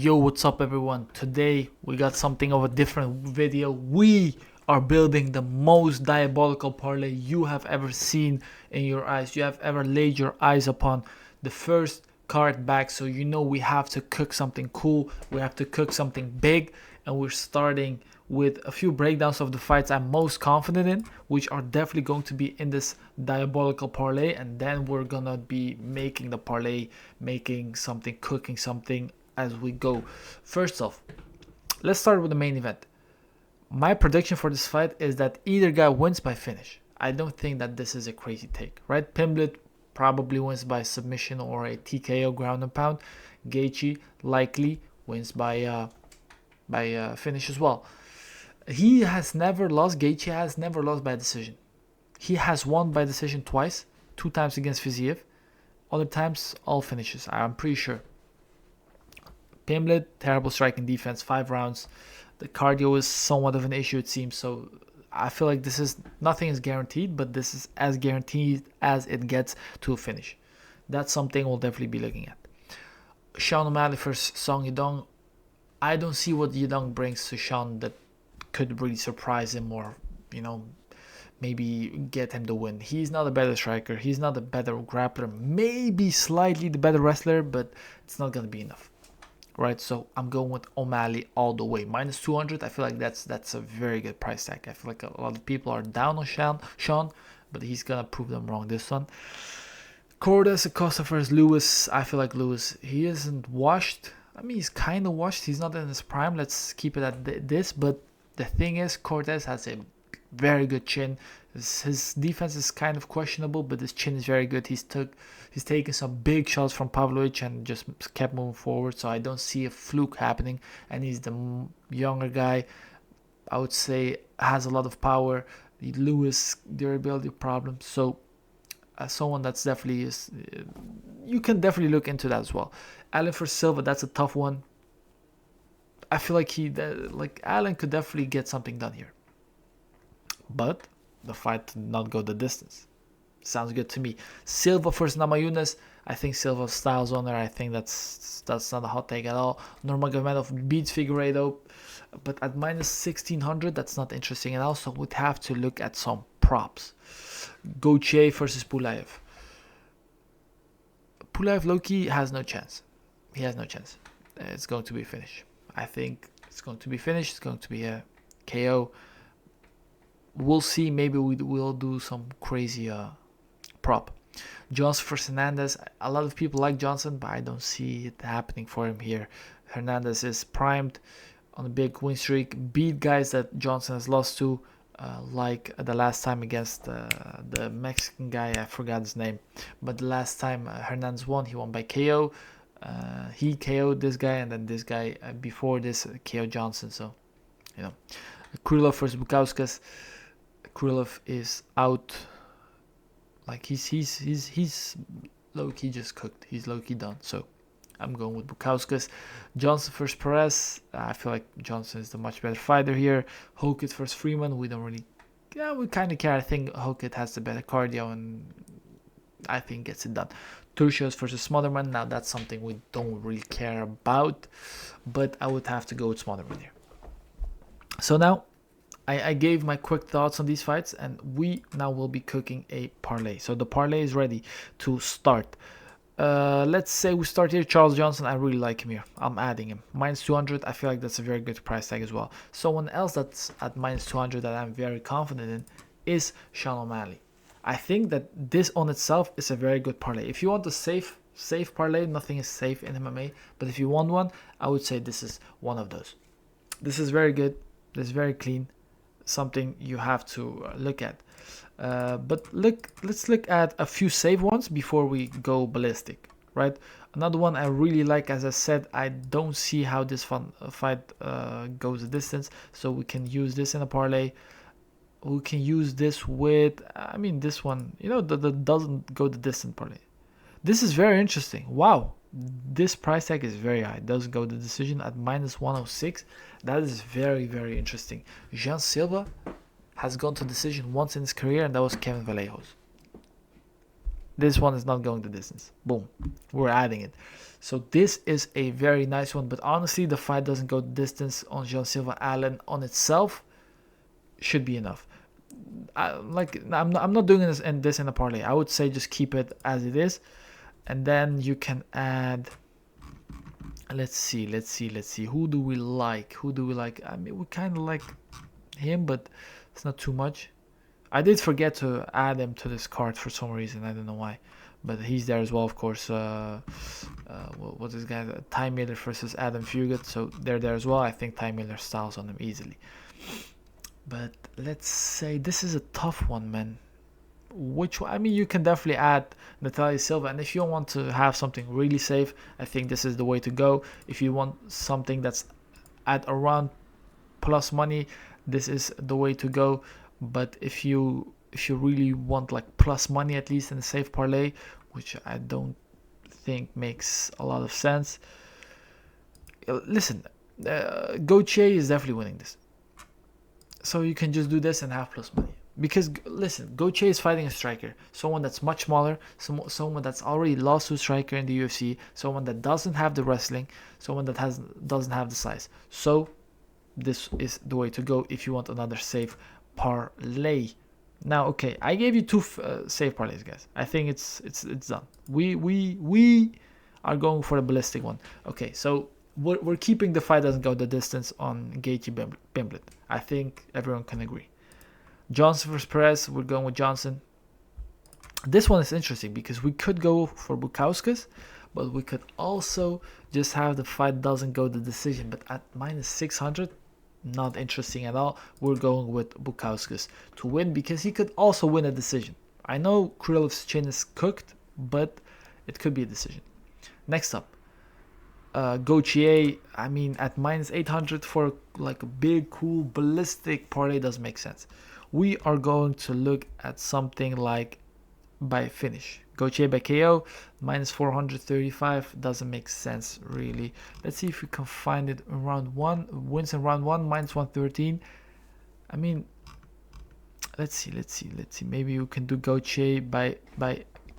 Yo, what's up everyone? Today we got something of a different video. We are building the most diabolical parlay you have ever seen in your eyes. You have ever laid your eyes upon. The first card back, so you know we have to cook something cool. We have to cook something big, and we're starting with a few breakdowns of the fights I'm most confident in, which are definitely going to be in this diabolical parlay, and then we're gonna be making the parlay, making something, cooking something as we go. First off, let's start with the main event. My prediction for this fight is that either guy wins by finish. I don't think that this is a crazy take, right? Pimblett probably wins by submission or a TKO ground and pound. Gaethje likely wins by finish as well. He has never lost. Gaethje has never lost by decision. He has won by decision twice, 2 times against Fiziev. Other times, all finishes. I'm pretty sure. Pimblett, terrible striking defense, 5 rounds. The cardio is somewhat of an issue, it seems. So I feel like nothing is guaranteed, but this is as guaranteed as it gets to a finish. That's something we'll definitely be looking at. Sean O'Malley versus Song Yadong. I don't see what Yadong brings to Sean that could really surprise him or, maybe get him the win. He's not a better striker. He's not a better grappler. Maybe slightly the better wrestler, but it's not going to be enough. Right, so I'm going with O'Malley all the way. Minus 200, I feel like that's a very good price tag. I feel like a lot of people are down on Sean, but he's going to prove them wrong this one. Cordes Acosta versus Lewis. I feel like Lewis, he isn't washed. I mean, he's kind of washed. He's not in his prime. Let's keep it at this. But the thing is, Cordes has a very good chin. His defense is kind of questionable, but his chin is very good. He's taken some big shots from Pavlovich and just kept moving forward. So I don't see a fluke happening. And he's the younger guy. I would say has a lot of power. Lewis durability problems. So someone that's definitely is. You can definitely look into that as well. Allen for Silva, that's a tough one. I feel like Allen could definitely get something done here. But the fight did not go the distance. Sounds good to me. Silva versus Namajunas. I think Silva's style's on there. I think that's not a hot take at all. Nurmagomedov beats Figueiredo, but at minus 1600, that's not interesting at all. So we'd have to look at some props. Gauthier versus Pulaev. Pulaev low-key has no chance. He has no chance. It's going to be a finish. I think it's going to be finished. It's going to be a KO. We'll see. Maybe we'll do some crazy prop. Johnson versus Hernandez. A lot of people like Johnson, but I don't see it happening for him here. Hernandez is primed on a big win streak. Beat guys that Johnson has lost to, like the last time against the Mexican guy. I forgot his name. But the last time Hernandez won, he won by KO. He KO'd this guy, and then this guy before this KO Johnson. So, Krylov versus Bukauskas. Krylov is out. Like he's low-key just cooked. He's low-key done. So I'm going with Bukauskas. Johnson versus Perez. I feel like Johnson is the much better fighter here. Hokit versus Freeman. We don't really. Yeah, we kind of care. I think Hokit has the better cardio and I think gets it done. Turcios versus Smotherman. Now that's something we don't really care about, but I would have to go with Smotherman here. So now I gave my quick thoughts on these fights, and we now will be cooking a parlay. So the parlay is ready to start. Let's say we start here. Charles Johnson, I really like him here. I'm adding him. Minus 200, I feel like that's a very good price tag as well. Someone else that's at minus 200 that I'm very confident in is Sean O'Malley. I think that this on itself is a very good parlay. If you want a safe parlay, nothing is safe in MMA. But if you want one, I would say this is one of those. This is very good. This is very clean. Something you have to look at. But let's look at a few safe ones before we go ballistic, right? Another one I really like, as I said, I don't see how this fight goes the distance. So we can use this in a parlay. We can use this with, this one, that doesn't go the distance parlay. This is very interesting. Wow. This price tag is very high. It doesn't go the decision at minus 106. That is very, very interesting. Jean Silva has gone to decision once in his career, and that was Kevin Vallejos. This one is not going the distance. Boom. We're adding it. So this is a very nice one. But honestly, the fight doesn't go the distance on Jean Silva Allen on itself. Should be enough. I'm not doing this in a parlay. I would say just keep it as it is. And then you can add... Let's see. Who do we like? I mean, we kind of like him, but it's not too much. I did forget to add him to this card for some reason. I don't know why, but he's there as well, of course. What's this guy? Ty Miller versus Adam Fugit. So they're there as well. I think Ty Miller styles on him easily. But let's say this is a tough one, man. Which one? I mean, you can definitely add Natalia Silva, and if you want to have something really safe, I think this is the way to go. If you want something that's at around plus money, this is the way to go. But if you really want like plus money at least in a safe parlay, which I don't think makes a lot of sense, listen, Gauthier is definitely winning this. So you can just do this and have plus money. Because listen, Gauthier is fighting a striker, someone that's much smaller, someone that's already lost to a striker in the UFC, someone that doesn't have the wrestling, someone that doesn't have the size. So this is the way to go if you want another safe parlay. Now, okay, I gave you two safe parlays, guys. I think it's done. We are going for a ballistic one. Okay, so we're keeping the fight doesn't go the distance on Gaethje Bimblet. I think everyone can agree. Johnson versus Perez, we're going with Johnson. This one is interesting because we could go for Bukauskas, but we could also just have the fight doesn't go the decision. But at minus 600, not interesting at all. We're going with Bukauskas to win because he could also win a decision. I know Krylov's chin is cooked, but it could be a decision. Next up, Gauthier, I mean, at minus 800 for like a big, cool, ballistic parlay doesn't make sense. We are going to look at something like by finish. Gauthier by KO, minus 435, doesn't make sense really. Let's see if we can find it in round 1. Wins in round 1, minus 113. I mean, let's see. Maybe we can do Gauthier by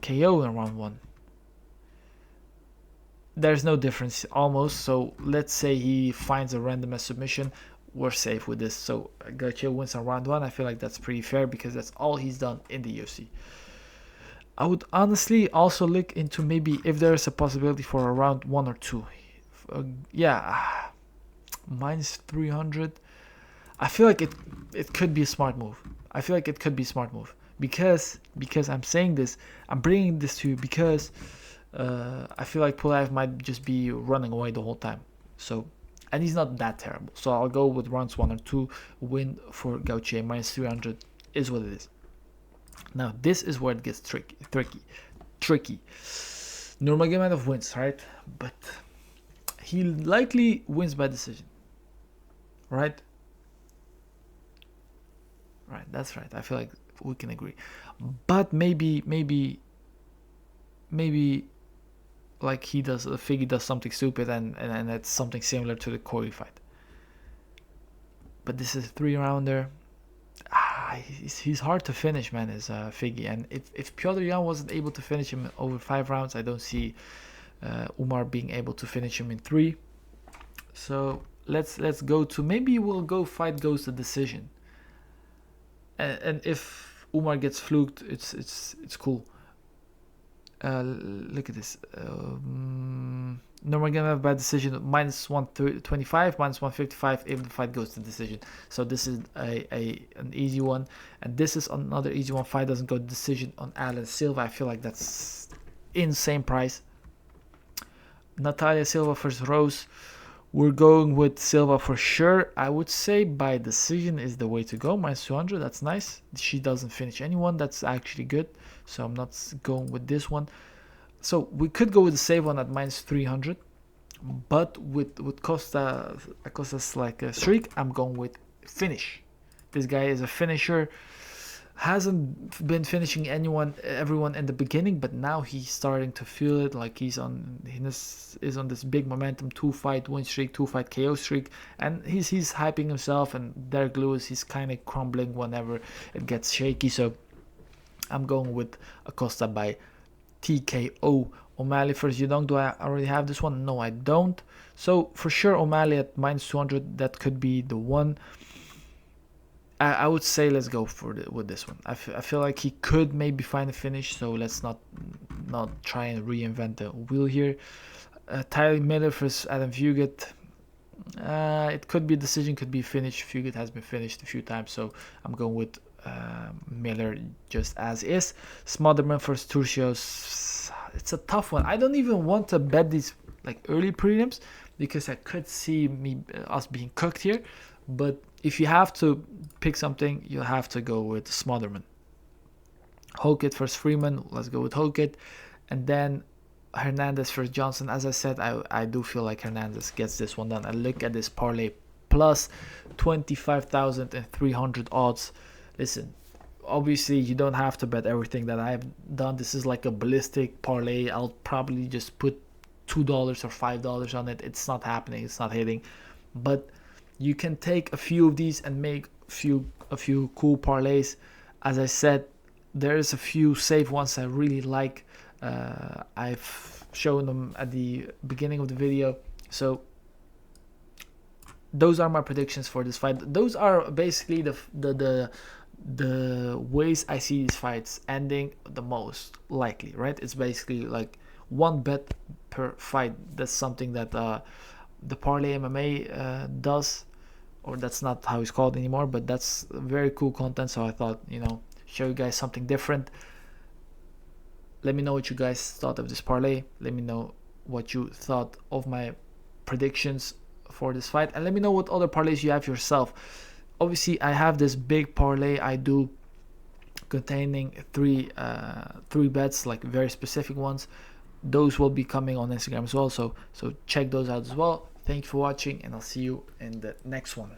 KO in round 1. There's no difference almost, so let's say he finds a randomized submission. We're safe with this. So Gauthier wins on round 1. I feel like that's pretty fair because that's all he's done in the UFC. I would honestly also look into maybe if there is a possibility for a round 1 or 2. Minus 300. I feel like it could be a smart move. Because I'm saying this, I'm bringing this to you because I feel like Pulev might just be running away the whole time. So, and he's not that terrible. So I'll go with rounds 1 or 2. Win for Gauthier. Minus 300 is what it is. Now, this is where it gets tricky. Nurmagomedov wins, right? But he likely wins by decision. Right? Right, that's right. I feel like we can agree. But maybe like Figgy does something stupid and it's something similar to the Corey fight. But this is a 3-rounder. He's hard to finish, man, is Figgy. And if Piotr Jan wasn't able to finish him over 5 rounds, I don't see Umar being able to finish him in 3. So let's go to, maybe we'll go fight goes to decision. And if Umar gets fluked, it's cool. Look at this. Nurmagomedov by decision, minus 125, minus 155 if the fight goes to decision. So this is an easy one, and this is another easy one. Fight doesn't go to decision on Alan Silva. I feel like that's insane price. Natalia Silva versus Rose. We're going with Silva for sure. I would say by decision is the way to go. Minus 200, that's nice. She doesn't finish anyone. That's actually good. So I'm not going with this one. So we could go with the safe one at minus 300. But with Costa's like a streak, I'm going with finish. This guy is a finisher. Hasn't been finishing everyone in the beginning, but now he's starting to feel it. Like he is on this big momentum, 2-fight win streak, 2-fight KO streak, and he's hyping himself. And Derek Lewis, he's kind of crumbling whenever it gets shaky. So I'm going with Acosta by TKO. O'Malley versus Yudong. Do I already have this one? No, I don't. So for sure O'Malley at -200, that could be the one. I would say let's go for with this one. I feel like he could maybe find a finish, so let's not try and reinvent the wheel here. Tyler Miller versus Adam Fugit. It could be a decision, could be finished. Fugit has been finished a few times, so I'm going with Miller just as is. Smotherman versus Turcios. It's a tough one. I don't even want to bet these like early prelims because I could see us being cooked here. But if you have to pick something, you have to go with Smotherman. Hokit versus Freeman. Let's go with Hokit. And then Hernandez versus Johnson. As I said, I do feel like Hernandez gets this one done. And look at this parlay, plus 25,300 odds. Listen, obviously you don't have to bet everything that I've done. This is like a ballistic parlay. I'll probably just put $2 or $5 on it. It's not happening. It's not hitting. But you can take a few of these and make a few cool parlays. As I said, there's a few safe ones I really like. I've shown them at the beginning of the video. So those are my predictions for this fight. Those are basically the ways I see these fights ending the most likely, right? It's basically like one bet per fight. That's something that the Parlay MMA does, or that's not how it's called anymore, but that's very cool content. So I thought, show you guys something different. Let me know what you guys thought of this parlay. Let me know what you thought of my predictions for this fight, and let me know what other parlays you have yourself. Obviously I have this big parlay I do containing three bets, like very specific ones. Those will be coming on Instagram as well, so check those out as well. Thank you for watching, and I'll see you in the next one.